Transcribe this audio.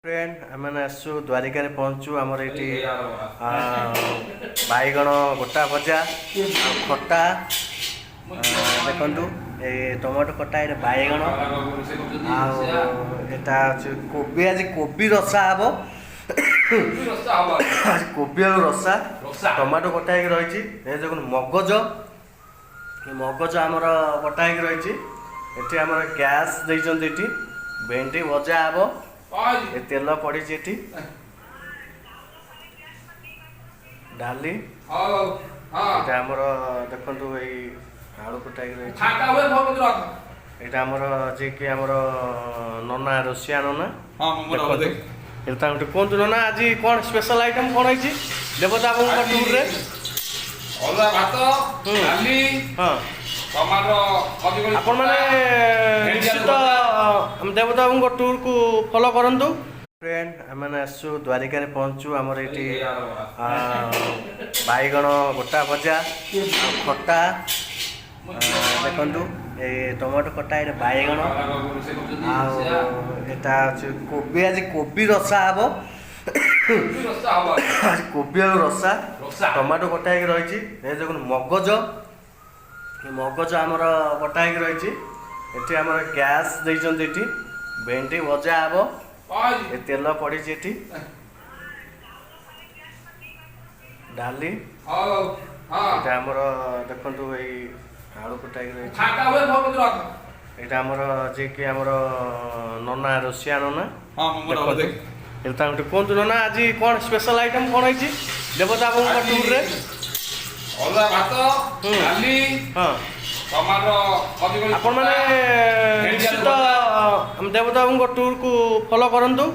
Friend आम आसु द्वारिका पहुँचु आमर ये बैगण गोटा भजा खटा देखु ये टमाटो खटा ये बैगण आटा कोबी आज कोबी रसा हम कोबी आलू रसा टमाटो कटा रही देखो मगज मगज आमर कटा रही ये आम गैस देती भेंडी भजा हम ये तेल पड़ी डाली आमर देखु आलू कटा रही यहाँ आमर जी कि आमर नना रोसिया नना कहतु नना आज कौन स्पेशल आइटम कौन है देवता टूर रे आपण मैंने निश्चित देवता टूर को फॉलो करंतु फ्रेंड आम आसु द्वारिका पहुँचु आमर ये बैगण गोटा भजा खटा देखु ये टमाटो खटा ये बैगण आटा कोबी आज कोबी रसा हम कोबी आलू रसा टमाटो कटा रही देखो मगज मगज आमर कटा रही ये आम गैस देती भेंडी भजा हम ये तेल पड़ी डाली आमर देखु आलू कटा रही यहाँ आमर जी कि आमर नना रोसिया नना कहतु नना आज कौन स्पेशल आइटम कौन है देवता टूर रे आपण मैंने निश्चित देवता टूर को फॉलो करंतु।